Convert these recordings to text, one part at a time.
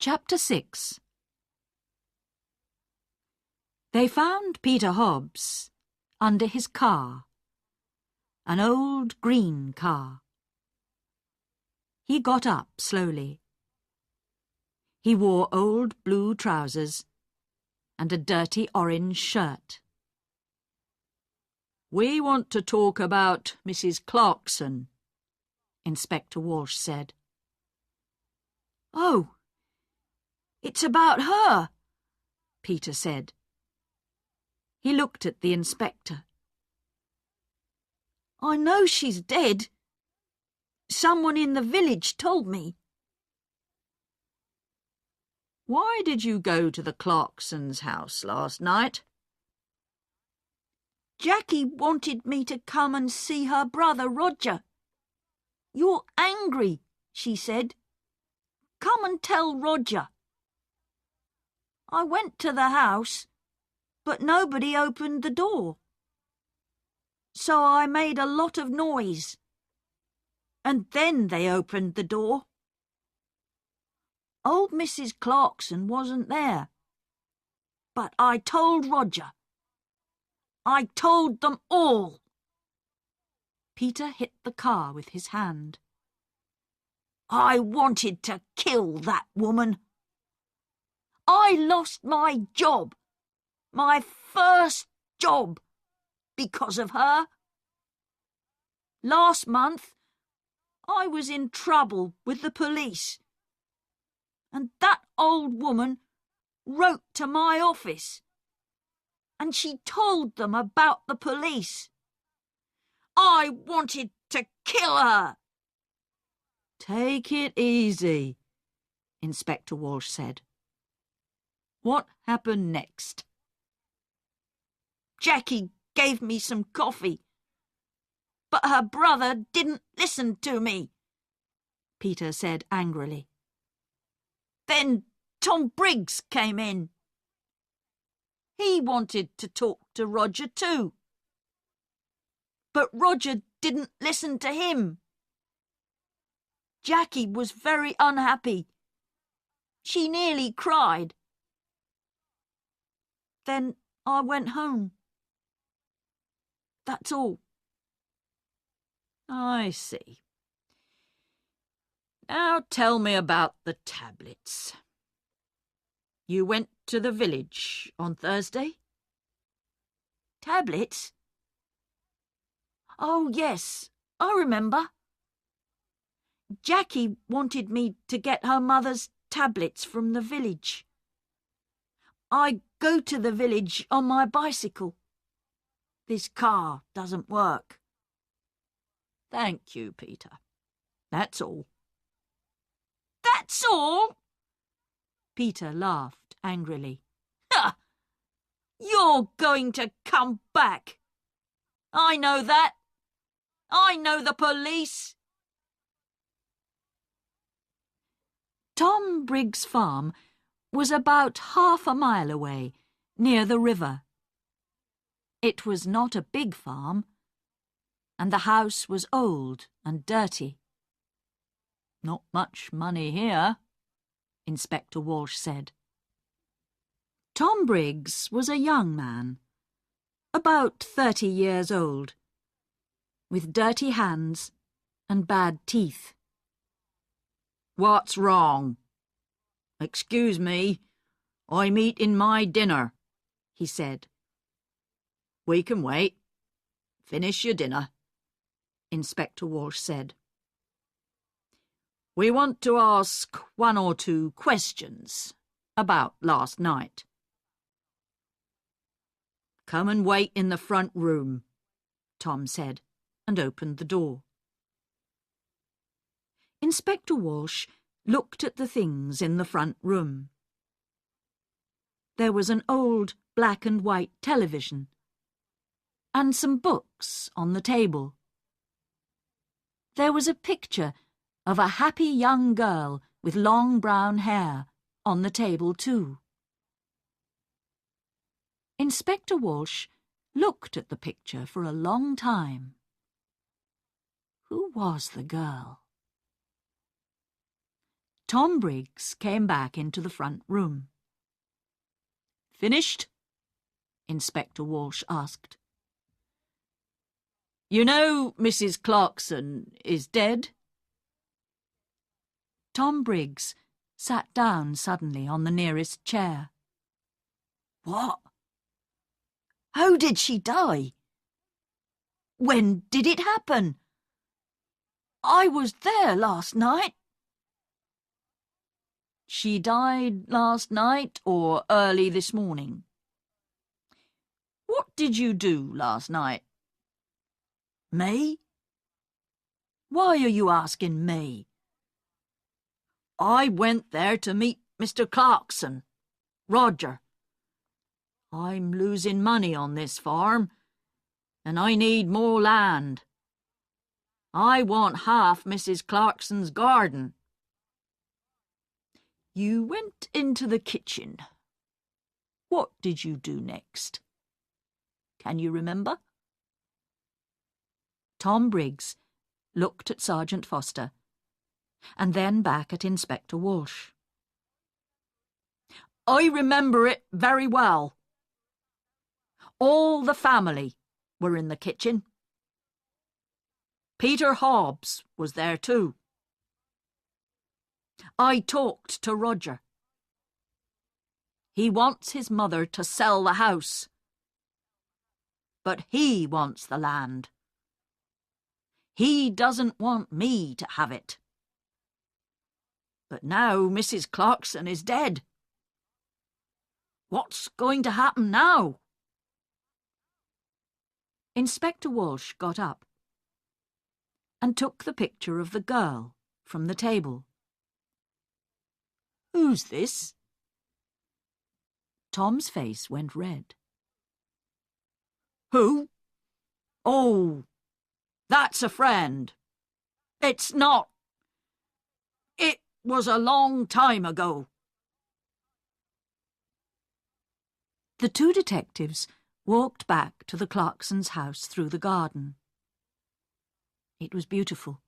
Chapter 6. They found Peter Hobbs under his car, an old green car. He got up slowly. He wore old blue trousers and a dirty orange shirt. "We want to talk about Mrs. Clarkson," Inspector Walsh said. "Oh, it's about her," Peter said. He looked at the inspector. "I know she's dead. Someone in the village told me." "Why did you go to the Clarksons' house last night?" "Jackie wanted me to come and see her brother Roger. 'You're angry,' she said. 'Come and tell Roger.' I went to the house, but nobody opened the door. So I made a lot of noise. And then they opened the door. Old Mrs. Clarkson wasn't there. But I told Roger. I told them all." Peter hit the car with his hand. "I wanted to kill that woman. I lost my job, my first job, because of her. Last month, I was in trouble with the police, and that old woman wrote to my office, and she told them about the police. I wanted to kill her." "Take it easy," Inspector Walsh said. "What happened next?" "Jackie gave me some coffee, but her brother didn't listen to me," Peter said angrily. "Then Tom Briggs came in. He wanted to talk to Roger too, but Roger didn't listen to him. Jackie was very unhappy. She nearly cried. Then I went home. That's all." "I see. Now tell me about the tablets. You went to the village on Thursday?" "Tablets? Oh, yes, I remember. Jackie wanted me to get her mother's tablets from the village. I go to the village on my bicycle. This car doesn't work." "Thank you, Peter. That's all." "That's all?" Peter laughed angrily. "Ha! You're going to come back. I know that. I know the police." Tom Briggs' farm was about half a mile away, near the river. It was not a big farm, and the house was old and dirty. "Not much money here," Inspector Walsh said. Tom Briggs was a young man, about 30 years old, with dirty hands and bad teeth. "What's wrong?" "Excuse me, I'm eating my dinner," he said. "We can wait. Finish your dinner," Inspector Walsh said. "We want to ask 1 or 2 questions about last night." "Come and wait in the front room," Tom said, and opened the door. Inspector Walsh looked at the things in the front room. There was an old black and white television, and some books on the table. There was a picture of a happy young girl with long brown hair on the table too. Inspector Walsh looked at the picture for a long time. Who was the girl? Tom Briggs came back into the front room. "Finished?" Inspector Walsh asked. "You know Mrs. Clarkson is dead?" Tom Briggs sat down suddenly on the nearest chair. What? How did she die? When did it happen? I was there last night. "She died last night or early this morning?" "What did you do last night?" Me? Why are you asking me? "I went there to meet Mr. Clarkson, Roger. I'm losing money on this farm, and I need more land. I want half Mrs. Clarkson's garden." "You went into the kitchen. What did you do next? Can you remember?" Tom Briggs looked at Sergeant Foster and then back at Inspector Walsh. "I remember it very well. All the family were in the kitchen. Peter Hobbs was there too. I talked to Roger. He wants his mother to sell the house, but he wants the land. He doesn't want me to have it. But now Mrs. Clarkson is dead. What's going to happen now?" Inspector Walsh got up and took the picture of the girl from the table. "Who's this?" Tom's face went red. "Who? Oh, that's a friend. It's not. It was a long time ago." The two detectives walked back to the Clarksons' house through the garden. It was beautiful,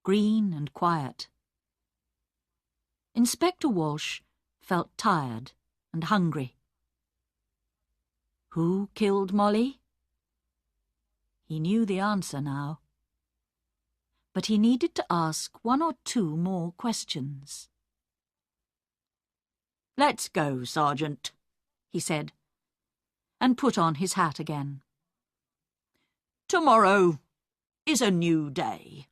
green and quiet. Inspector Walsh felt tired and hungry. Who killed Molly? He knew the answer now. But he needed to ask one or two more questions. "Let's go, Sergeant," he said, and put on his hat again. "Tomorrow is a new day."